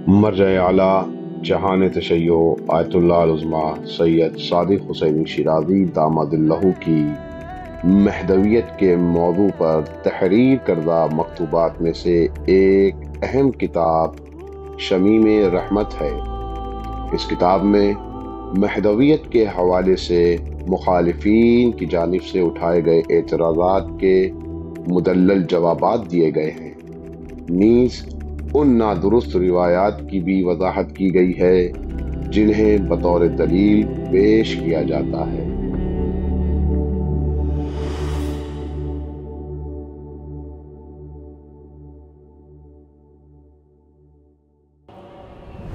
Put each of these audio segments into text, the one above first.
مرجع اعلیٰ جہان تشیع آیت اللہ العظمیٰ سید صادق حسینی شیرازی داماد اللہ کی مہدویت کے موضوع پر تحریر کردہ مکتوبات میں سے ایک اہم کتاب شمیم رحمت ہے۔ اس کتاب میں مہدویت کے حوالے سے مخالفین کی جانب سے اٹھائے گئے اعتراضات کے مدلل جوابات دیے گئے ہیں، نیز ان نادرست روایات کی بھی وضاحت کی گئی ہے جنہیں بطور دلیل پیش کیا جاتا ہے۔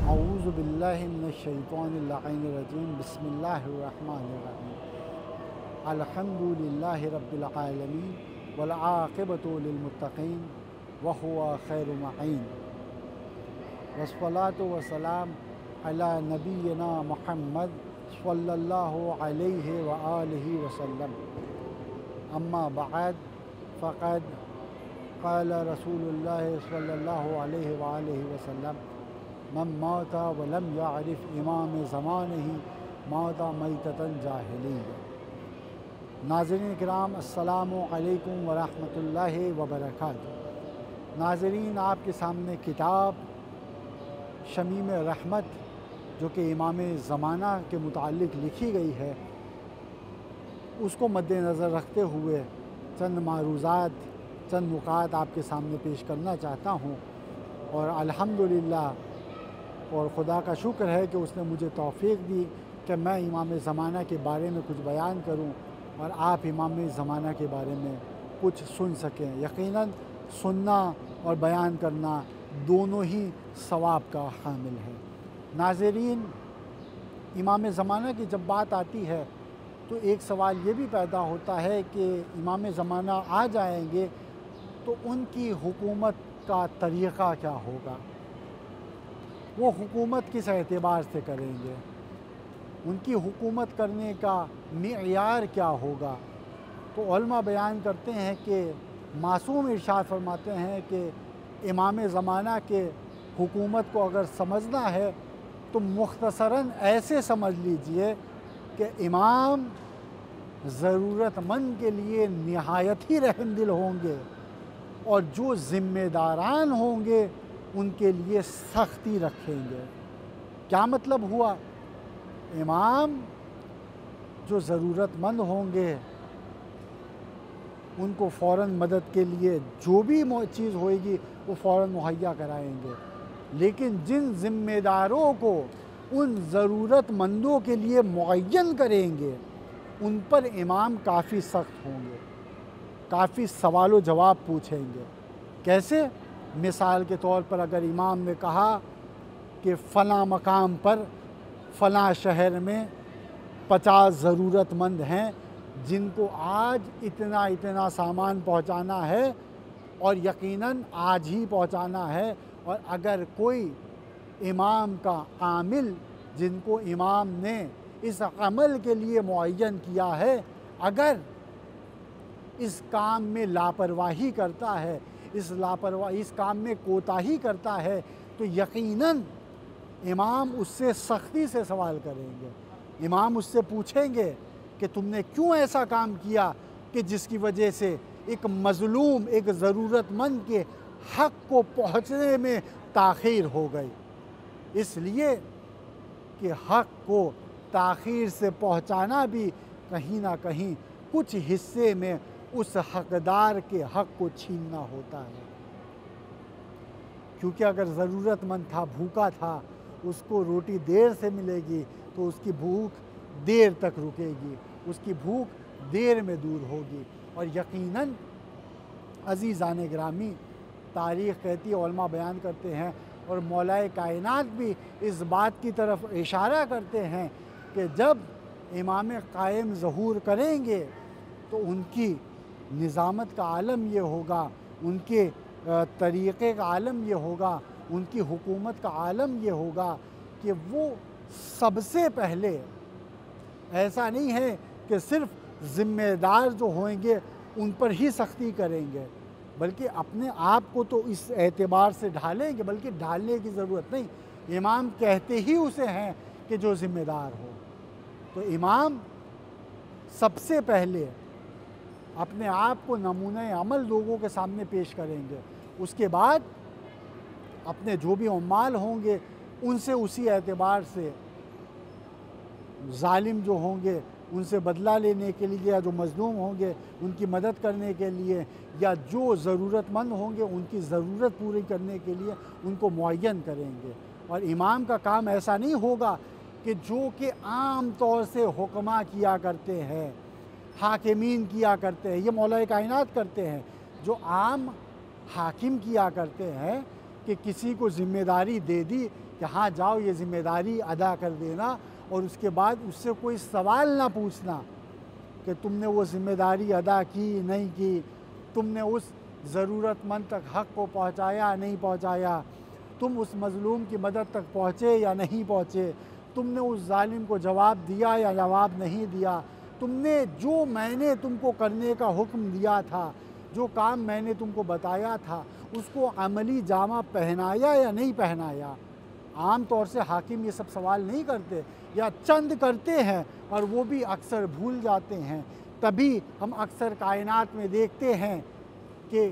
اعوذ باللہ من الشیطان اللعین الرجیم، بسم اللہ الرحمن الرحیم۔ الحمد للہ رب العالمین والعاقبۃ للمتقین وہو خیر معین، والصلاۃ والسلام علی نبینا محمد صلی اللہ علیہ وآلہ وسلم۔ اما بعد فقد قال رسول اللہ صلی اللہ علیہ وآلہ وسلم: من مات ولم يعرف امام زمانہ مات میتۃ جاہلیہ۔ ناظرین کرام، السلام علیکم ورحمۃ اللہ وبرکاتہ۔ ناظرین، آپ کے سامنے کتاب شمیم رحمت جو کہ امام زمانہ کے متعلق لکھی گئی ہے، اس کو مد نظر رکھتے ہوئے چند معروضات، چند نکات آپ کے سامنے پیش کرنا چاہتا ہوں، اور الحمدللہ اور خدا کا شکر ہے کہ اس نے مجھے توفیق دی کہ میں امام زمانہ کے بارے میں کچھ بیان کروں اور آپ امام زمانہ کے بارے میں کچھ سن سکیں۔ یقیناً سننا اور بیان کرنا دونوں ہی ثواب کا حامل ہے۔ ناظرین، امام زمانہ کی جب بات آتی ہے تو ایک سوال یہ بھی پیدا ہوتا ہے کہ امام زمانہ آ جائیں گے تو ان کی حکومت کا طریقہ کیا ہوگا، وہ حکومت کس اعتبار سے کریں گے، ان کی حکومت کرنے کا معیار کیا ہوگا۔ تو علماء بیان کرتے ہیں کہ معصوم ارشاد فرماتے ہیں کہ امام زمانہ کے حکومت کو اگر سمجھنا ہے تو مختصراً ایسے سمجھ لیجئے کہ امام ضرورت مند کے لیے نہایت ہی رحم دل ہوں گے، اور جو ذمہ داران ہوں گے ان کے لیے سختی رکھیں گے۔ کیا مطلب ہوا؟ امام جو ضرورت مند ہوں گے ان کو فوراً مدد کے لیے جو بھی چیز ہوئے گی وہ فوراً مہیا کرائیں گے، لیکن جن ذمہ داروں کو ان ضرورت مندوں کے لیے معین کریں گے ان پر امام کافی سخت ہوں گے، کافی سوال و جواب پوچھیں گے۔ کیسے؟ مثال کے طور پر اگر امام نے کہا کہ فلاں مقام پر فلاں شہر میں 50 ضرورت مند ہیں جن کو آج اتنا سامان پہنچانا ہے اور یقیناً آج ہی پہنچانا ہے، اور اگر کوئی امام کا عامل جن کو امام نے اس عمل کے لیے معین کیا ہے اگر اس کام میں لاپرواہی کرتا ہے، اس کام میں کوتاہی کرتا ہے، تو یقیناً امام اس سے سختی سے سوال کریں گے۔ امام اس سے پوچھیں گے کہ تم نے کیوں ایسا کام کیا کہ جس کی وجہ سے ایک مظلوم، ایک ضرورت مند کے حق کو پہنچنے میں تاخیر ہو گئی۔ اس لیے کہ حق کو تاخیر سے پہنچانا بھی کہیں نہ کہیں کچھ حصے میں اس حقدار کے حق کو چھیننا ہوتا ہے، کیونکہ اگر ضرورت مند تھا، بھوکا تھا، اس کو روٹی دیر سے ملے گی تو اس کی بھوک دیر تک رکے گی، اس کی بھوک دیر میں دور ہوگی۔ اور یقیناً عزیزان گرامی، تاریخ کہتی ہے، علماء بیان کرتے ہیں اور مولا کائنات بھی اس بات کی طرف اشارہ کرتے ہیں کہ جب امام قائم ظہور کریں گے تو ان کی نظامت کا عالم یہ ہوگا، ان کے طریقے کا عالم یہ ہوگا، ان کی حکومت کا عالم یہ ہوگا کہ وہ سب سے پہلے، ایسا نہیں ہے کہ صرف ذمہ دار جو ہوئیں گے ان پر ہی سختی کریں گے، بلکہ اپنے آپ کو تو اس اعتبار سے ڈھالیں گے، بلکہ ڈھالنے کی ضرورت نہیں، امام کہتے ہی اسے ہیں کہ جو ذمہ دار ہو۔ تو امام سب سے پہلے اپنے آپ کو نمونہ عمل لوگوں کے سامنے پیش کریں گے، اس کے بعد اپنے جو بھی عمال ہوں گے ان سے اسی اعتبار سے، ظالم جو ہوں گے ان سے بدلہ لینے کے لیے، یا جو مظلوم ہوں گے ان کی مدد کرنے کے لیے، یا جو ضرورت مند ہوں گے ان کی ضرورت پوری کرنے کے لیے ان کو معین کریں گے۔ اور امام کا کام ایسا نہیں ہوگا کہ جو کہ عام طور سے حکما کیا کرتے ہیں، حاکمین کیا کرتے ہیں، یہ مولا کائنات کرتے ہیں، جو عام حاکم کیا کرتے ہیں کہ کسی کو ذمہ داری دے دی کہ ہاں جاؤ یہ ذمہ داری ادا کر دینا، اور اس کے بعد اس سے کوئی سوال نہ پوچھنا کہ تم نے وہ ذمہ داری ادا کی نہیں کی، تم نے اس ضرورت مند تک حق کو پہنچایا نہیں پہنچایا، تم اس مظلوم کی مدد تک پہنچے یا نہیں پہنچے، تم نے اس ظالم کو جواب دیا یا جواب نہیں دیا، تم نے جو میں نے تم کو کرنے کا حکم دیا تھا، جو کام میں نے تم کو بتایا تھا، اس کو عملی جامہ پہنایا یا نہیں پہنایا۔ عام طور سے حاکم یہ سب سوال نہیں کرتے، یا چند کرتے ہیں اور وہ بھی اکثر بھول جاتے ہیں۔ تبھی ہم اکثر کائنات میں دیکھتے ہیں کہ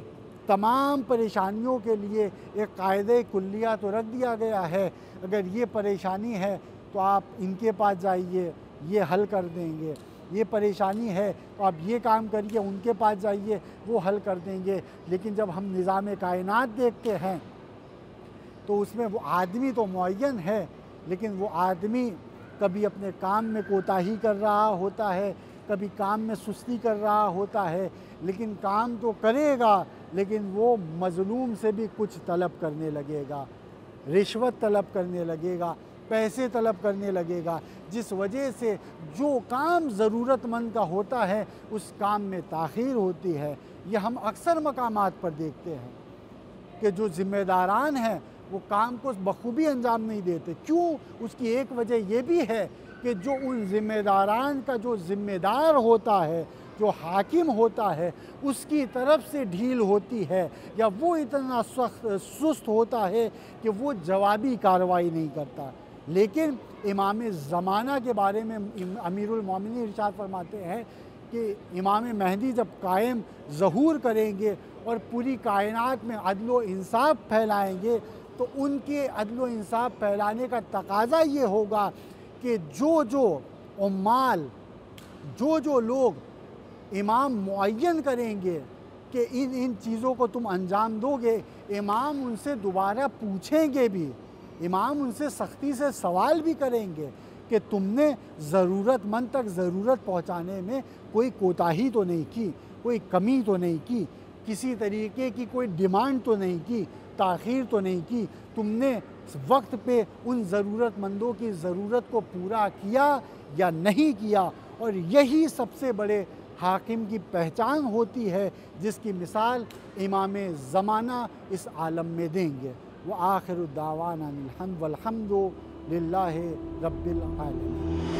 تمام پریشانیوں کے لیے ایک قاعدہ کلیہ تو رکھ دیا گیا ہے، اگر یہ پریشانی ہے تو آپ ان کے پاس جائیے، یہ حل کر دیں گے، یہ پریشانی ہے تو آپ یہ کام کریے، ان کے پاس جائیے، وہ حل کر دیں گے۔ لیکن جب ہم نظام کائنات دیکھتے ہیں تو اس میں وہ آدمی تو معین ہے، لیکن وہ آدمی کبھی اپنے کام میں کوتاہی کر رہا ہوتا ہے، کبھی کام میں سستی کر رہا ہوتا ہے، لیکن کام تو کرے گا، لیکن وہ مظلوم سے بھی کچھ طلب کرنے لگے گا، رشوت طلب کرنے لگے گا، پیسے طلب کرنے لگے گا، جس وجہ سے جو کام ضرورت مند کا ہوتا ہے اس کام میں تاخیر ہوتی ہے۔ یہ ہم اکثر مقامات پر دیکھتے ہیں کہ جو ذمہ داران ہیں وہ کام کو بخوبی انجام نہیں دیتے۔ کیوں؟ اس کی ایک وجہ یہ بھی ہے کہ جو ان ذمہ داران کا جو ذمہ دار ہوتا ہے، جو حاکم ہوتا ہے، اس کی طرف سے ڈھیل ہوتی ہے، یا وہ اتنا سست ہوتا ہے کہ وہ جوابی کارروائی نہیں کرتا۔ لیکن امام زمانہ کے بارے میں امیر المومنین ارشاد فرماتے ہیں کہ امام مہدی جب قائم ظہور کریں گے اور پوری کائنات میں عدل و انصاف پھیلائیں گے، تو ان کے عدل و انصاف پھیلانے کا تقاضا یہ ہوگا کہ جو عمال، جو لوگ امام معین کریں گے کہ ان چیزوں کو تم انجام دو گے، امام ان سے دوبارہ پوچھیں گے بھی، امام ان سے سختی سے سوال بھی کریں گے کہ تم نے ضرورت مند تک ضرورت پہنچانے میں کوئی کوتاہی تو نہیں کی، کوئی کمی تو نہیں کی، کسی طریقے کی کوئی ڈیمانڈ تو نہیں کی، تاخیر تو نہیں کی، تم نے وقت پہ ان ضرورت مندوں کی ضرورت کو پورا کیا یا نہیں کیا۔ اور یہی سب سے بڑے حاکم کی پہچان ہوتی ہے، جس کی مثال امام زمانہ اس عالم میں دیں گے۔ وآخر الدعوانا الحمد والحمد للہ رب العالمین۔